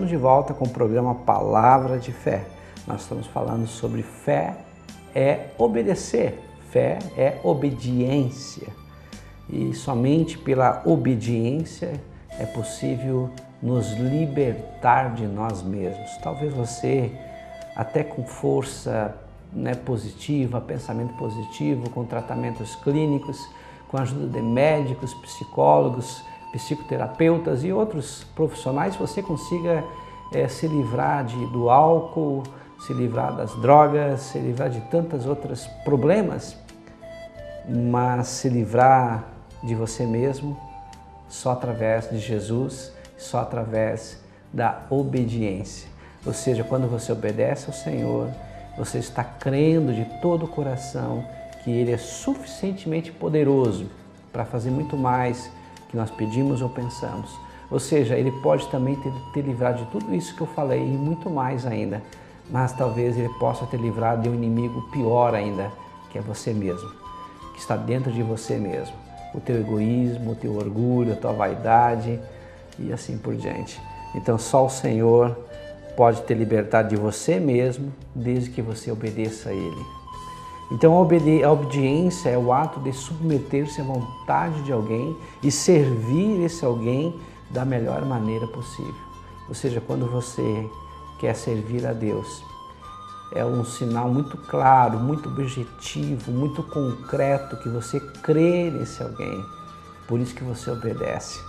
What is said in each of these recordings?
Estamos de volta com o programa Palavra de Fé. Nós estamos falando sobre fé é obedecer, fé é obediência. E somente pela obediência é possível nos libertar de nós mesmos. Talvez você, até com força positiva, pensamento positivo, com tratamentos clínicos, com a ajuda de médicos, psicólogos, psicoterapeutas e outros profissionais, você consiga se livrar do álcool, se livrar das drogas, se livrar de tantos outros problemas, mas se livrar de você mesmo só através de Jesus, só através da obediência. Ou seja, quando você obedece ao Senhor, você está crendo de todo o coração que Ele é suficientemente poderoso para fazer muito mais que nós pedimos ou pensamos. Ou seja, Ele pode também te livrar de tudo isso que eu falei e muito mais ainda, mas talvez Ele possa te livrar de um inimigo pior ainda, que é você mesmo, que está dentro de você mesmo. O teu egoísmo, o teu orgulho, a tua vaidade e assim por diante. Então só o Senhor pode te libertar de você mesmo, desde que você obedeça a Ele. Então a obediência é o ato de submeter-se à vontade de alguém e servir esse alguém da melhor maneira possível. Ou seja, quando você quer servir a Deus, é um sinal muito claro, muito objetivo, muito concreto que você crê nesse alguém. Por isso que você obedece.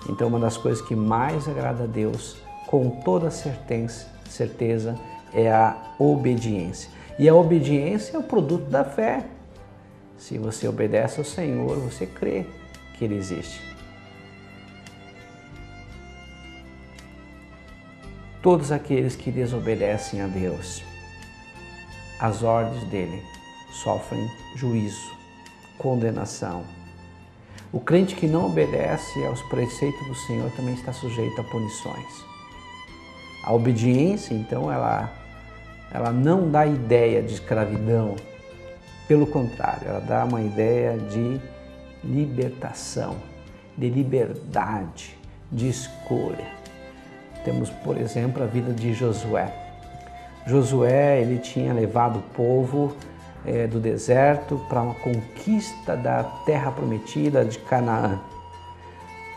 Então uma das coisas que mais agrada a Deus, com toda certeza, é a obediência. E a obediência é o produto da fé. Se você obedece ao Senhor, você crê que Ele existe. Todos aqueles que desobedecem a Deus, as ordens dele, sofrem juízo, condenação. O crente que não obedece aos preceitos do Senhor também está sujeito a punições. A obediência, então, ela não dá ideia de escravidão, pelo contrário, ela dá uma ideia de libertação, de liberdade, de escolha. Temos, por exemplo, a vida de Josué. Josué, ele tinha levado o povo do deserto para uma conquista da terra prometida de Canaã.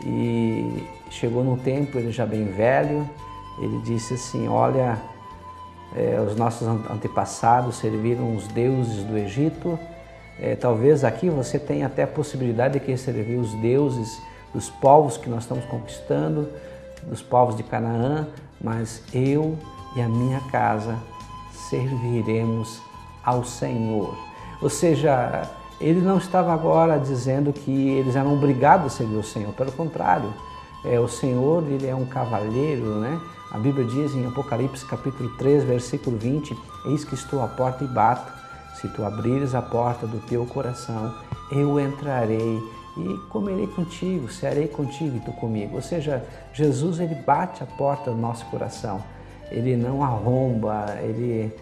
E chegou num tempo, ele já bem velho, ele disse assim, olha, os nossos antepassados serviram os deuses do Egito, talvez aqui você tenha até a possibilidade de servir os deuses dos povos que nós estamos conquistando, dos povos de Canaã, mas eu e a minha casa serviremos ao Senhor. Ou seja, ele não estava agora dizendo que eles eram obrigados a servir o Senhor, pelo contrário, o Senhor, ele é um cavalheiro, né? A Bíblia diz em Apocalipse capítulo 3, versículo 20, eis que estou à porta e bato, se tu abrires a porta do teu coração, eu entrarei e comerei contigo, cearei contigo e tu comigo. Ou seja, Jesus, ele bate a porta do nosso coração, ele não arromba, ele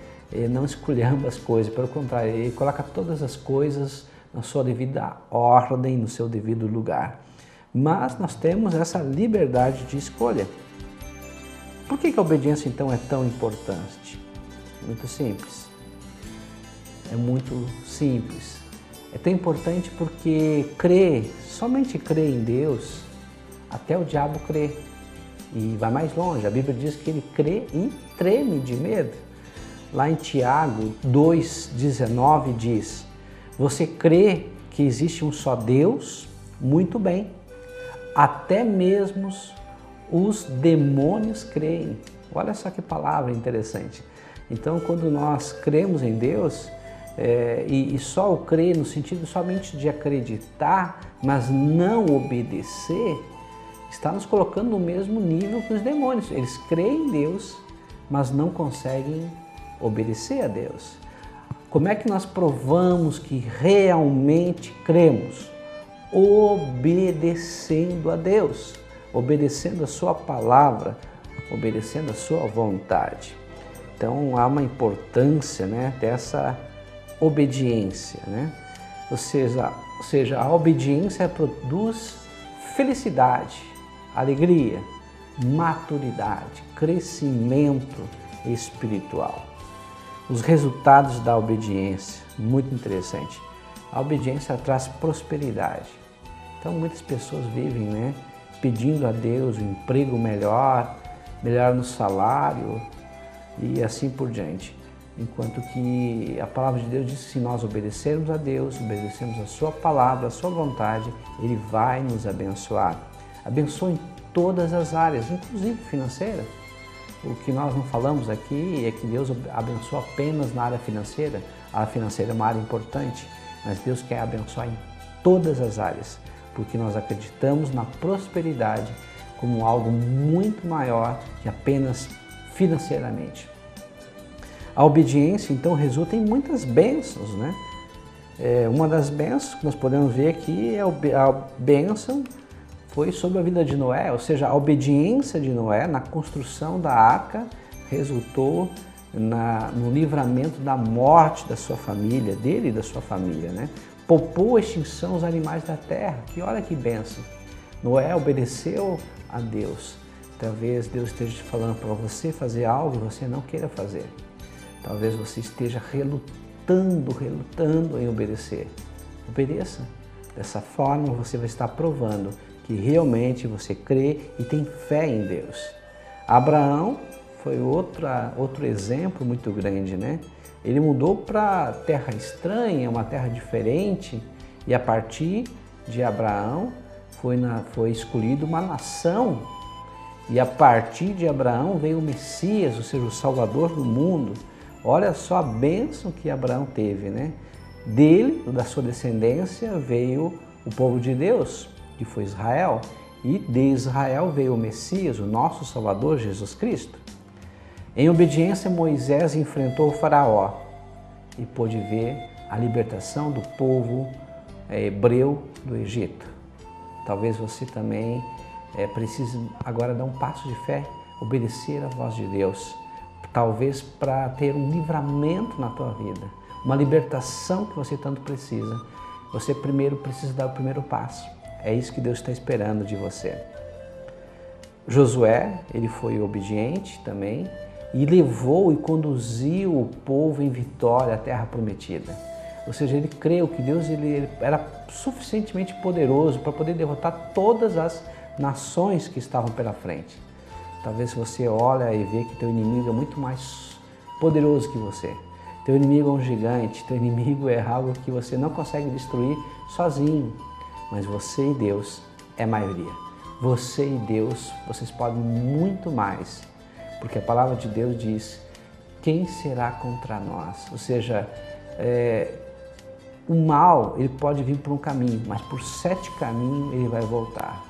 não esculhamba as coisas, pelo contrário, ele coloca todas as coisas na sua devida ordem, no seu devido lugar. Mas nós temos essa liberdade de escolha. Por que a obediência então é tão importante? Muito simples. É muito simples. É tão importante porque somente crer em Deus, até o diabo crê. E vai mais longe, a Bíblia diz que ele crê e treme de medo. Lá em Tiago 2,19 diz, você crê que existe um só Deus? Muito bem. Até mesmo os demônios creem. Olha só que palavra interessante. Então, quando nós cremos em Deus, e só o crer no sentido somente de acreditar, mas não obedecer, está nos colocando no mesmo nível que os demônios. Eles creem em Deus, mas não conseguem obedecer a Deus. Como é que nós provamos que realmente cremos? Obedecendo a Deus, obedecendo a sua palavra, obedecendo a sua vontade. Então há uma importância, dessa obediência, Ou seja, a obediência produz felicidade, alegria. maturidade, crescimento espiritual. Os resultados da obediência, muito interessante. A obediência traz prosperidade. Então muitas pessoas vivem, né, pedindo a Deus um emprego melhor, melhor no salário e assim por diante. Enquanto que a palavra de Deus diz que se nós obedecermos a Deus, obedecermos a sua palavra, a sua vontade, Ele vai nos abençoar. Abençoa em todas as áreas, inclusive financeira. O que nós não falamos aqui é que Deus abençoa apenas na área financeira. A área financeira é uma área importante, mas Deus quer abençoar em todas as áreas, porque nós acreditamos na prosperidade como algo muito maior que apenas financeiramente. A obediência, então, resulta em muitas bênçãos, né? Uma das bênçãos que nós podemos ver aqui é a bênção foi sobre a vida de Noé, ou seja, a obediência de Noé na construção da arca resultou no livramento da morte da sua família, dele e da sua família, né? Poupou a extinção dos animais da terra, que olha que bênção. Noé obedeceu a Deus. Talvez Deus esteja te falando para você fazer algo que você não queira fazer. Talvez você esteja relutando em obedecer. Obedeça. Dessa forma você vai estar provando que realmente você crê e tem fé em Deus. Abraão foi outro exemplo muito grande, né? Ele mudou para terra estranha, uma terra diferente, e a partir de Abraão foi escolhida uma nação. E a partir de Abraão veio o Messias, ou seja, o Salvador do mundo. Olha só a bênção que Abraão teve, né? Dele, da sua descendência, veio o povo de Deus, que foi Israel, e de Israel veio o Messias, o nosso Salvador, Jesus Cristo. Em obediência, Moisés enfrentou o faraó e pôde ver a libertação do povo hebreu do Egito. Talvez você também precise agora dar um passo de fé, obedecer à voz de Deus, talvez para ter um livramento na tua vida, uma libertação que você tanto precisa. Você primeiro precisa dar o primeiro passo. É isso que Deus está esperando de você. Josué, ele foi obediente também e levou e conduziu o povo em vitória à terra prometida. Ou seja, ele creu que Deus ele era suficientemente poderoso para poder derrotar todas as nações que estavam pela frente. Talvez você olha e vê que teu inimigo é muito mais poderoso que você. Teu inimigo é um gigante, teu inimigo é algo que você não consegue destruir sozinho. Mas você e Deus é maioria. Você e Deus, vocês podem muito mais. Porque a palavra de Deus diz, quem será contra nós? Ou seja, o mal ele pode vir por um caminho, mas por 7 caminhos ele vai voltar.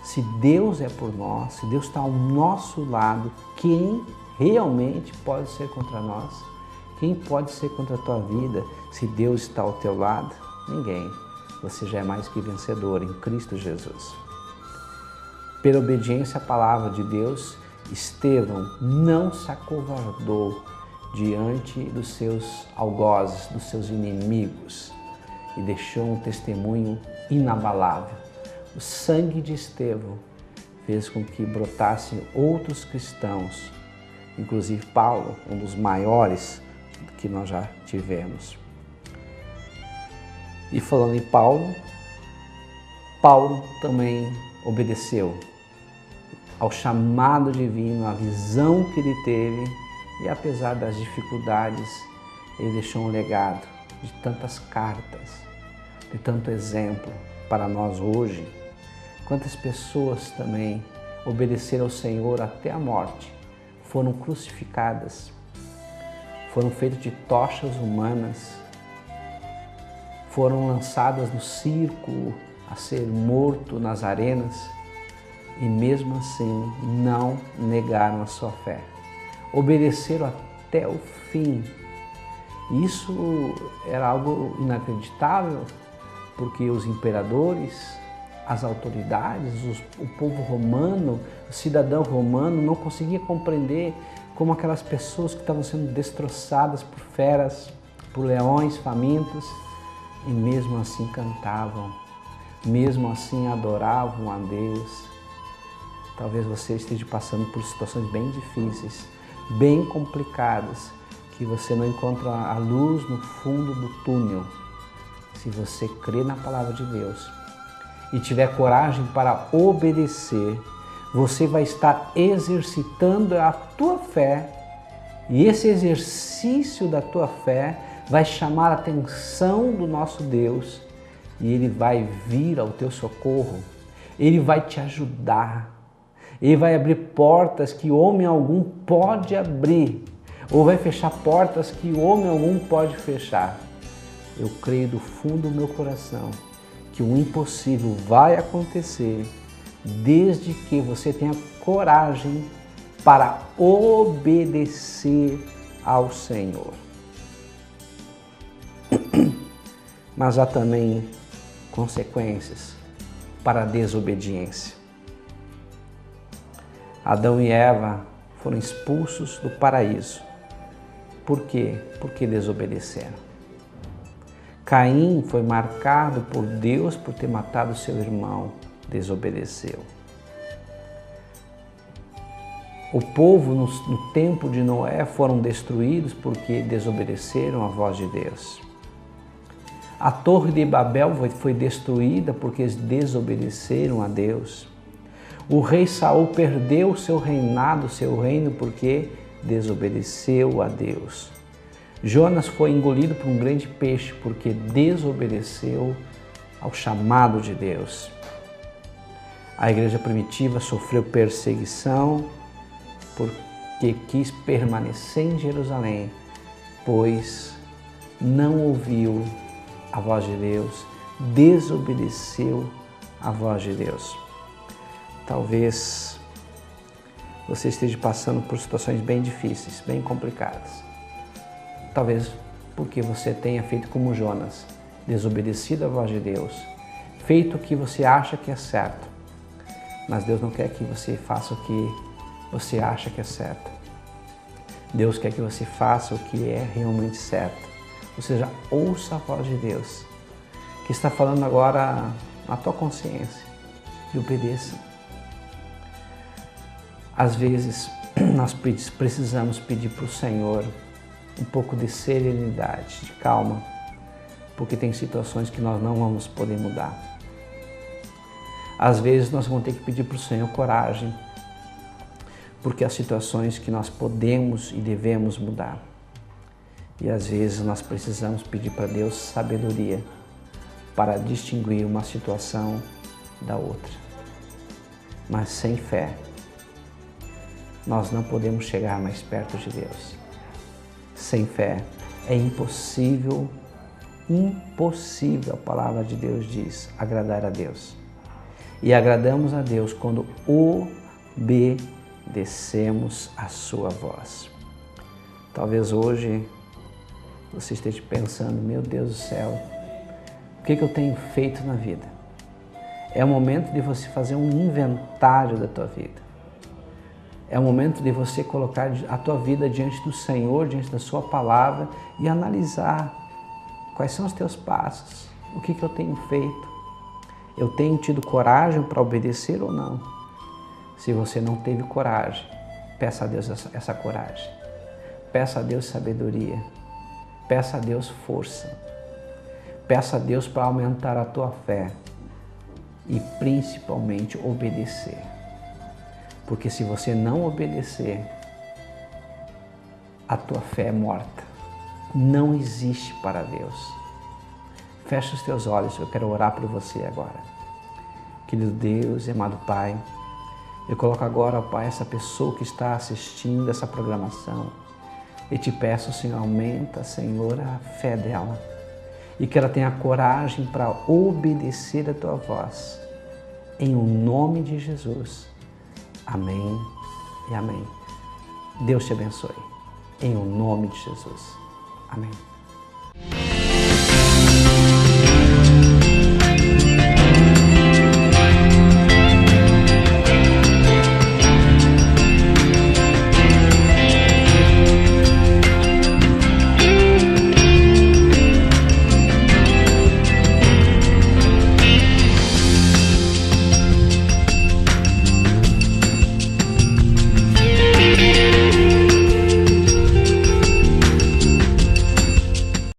Se Deus é por nós, se Deus está ao nosso lado, quem realmente pode ser contra nós? Quem pode ser contra a tua vida se Deus está ao teu lado? Ninguém. Você já é mais que vencedor em Cristo Jesus. Pela obediência à palavra de Deus, Estevão não se acovardou diante dos seus algozes, dos seus inimigos, e deixou um testemunho inabalável. O sangue de Estevão fez com que brotassem outros cristãos, inclusive Paulo, um dos maiores que nós já tivemos. E falando em Paulo, Paulo também obedeceu ao chamado divino, à visão que ele teve, e apesar das dificuldades, ele deixou um legado de tantas cartas, de tanto exemplo para nós hoje. Quantas pessoas também obedeceram ao Senhor até a morte, foram crucificadas, foram feitas de tochas humanas, foram lançadas no circo a ser morto nas arenas e mesmo assim não negaram a sua fé. Obedeceram até o fim. Isso era algo inacreditável, porque os imperadores, as autoridades, o povo romano, o cidadão romano não conseguia compreender como aquelas pessoas que estavam sendo destroçadas por feras, por leões famintos, e mesmo assim cantavam, mesmo assim adoravam a Deus. Talvez você esteja passando por situações bem difíceis, bem complicadas, que você não encontra a luz no fundo do túnel. Se você crer na palavra de Deus e tiver coragem para obedecer, você vai estar exercitando a tua fé, e esse exercício da tua fé vai chamar a atenção do nosso Deus, e Ele vai vir ao teu socorro, Ele vai te ajudar, Ele vai abrir portas que homem algum pode abrir, ou vai fechar portas que homem algum pode fechar. Eu creio do fundo do meu coração que o impossível vai acontecer desde que você tenha coragem para obedecer ao Senhor. Mas há também consequências para a desobediência. Adão e Eva foram expulsos do paraíso. Por quê? Porque desobedeceram. Caim foi marcado por Deus por ter matado seu irmão, desobedeceu. O povo no tempo de Noé foram destruídos porque desobedeceram a voz de Deus. A torre de Babel foi destruída porque eles desobedeceram a Deus. O rei Saul perdeu seu reinado, seu reino, porque desobedeceu a Deus. Jonas foi engolido por um grande peixe porque desobedeceu ao chamado de Deus. A igreja primitiva sofreu perseguição porque quis permanecer em Jerusalém, pois não ouviu a voz de Deus, desobedeceu a voz de Deus. Talvez você esteja passando por situações bem difíceis, bem complicadas. Talvez porque você tenha feito como Jonas, desobedecido a voz de Deus, feito o que você acha que é certo. Mas Deus não quer que você faça o que você acha que é certo. Deus quer que você faça o que é realmente certo. Ou seja, ouça a voz de Deus, que está falando agora na tua consciência, e obedeça. Às vezes, nós precisamos pedir para o Senhor um pouco de serenidade, de calma, porque tem situações que nós não vamos poder mudar. Às vezes nós vamos ter que pedir para o Senhor coragem, porque há situações que nós podemos e devemos mudar. E às vezes nós precisamos pedir para Deus sabedoria para distinguir uma situação da outra. Mas sem fé, nós não podemos chegar mais perto de Deus. Sem fé é impossível, a palavra de Deus diz, agradar a Deus. E agradamos a Deus quando obedecemos a sua voz. Talvez hoje você esteja pensando, meu Deus do céu, o que eu tenho feito na vida? É o momento de você fazer um inventário da tua vida. É o momento de você colocar a tua vida diante do Senhor, diante da sua palavra e analisar quais são os teus passos, o que eu tenho feito. Eu tenho tido coragem para obedecer ou não? Se você não teve coragem, peça a Deus essa coragem. Peça a Deus sabedoria. Peça a Deus força. Peça a Deus para aumentar a tua fé e principalmente obedecer. Porque se você não obedecer, a tua fé é morta. Não existe para Deus. Fecha os teus olhos, eu quero orar por você agora. Querido Deus, amado Pai, eu coloco agora, Pai, essa pessoa que está assistindo essa programação. E te peço, Senhor, aumenta, Senhor, a fé dela. E que ela tenha coragem para obedecer a tua voz. Em o nome de Jesus. Amém e amém. Deus te abençoe. Em o nome de Jesus. Amém.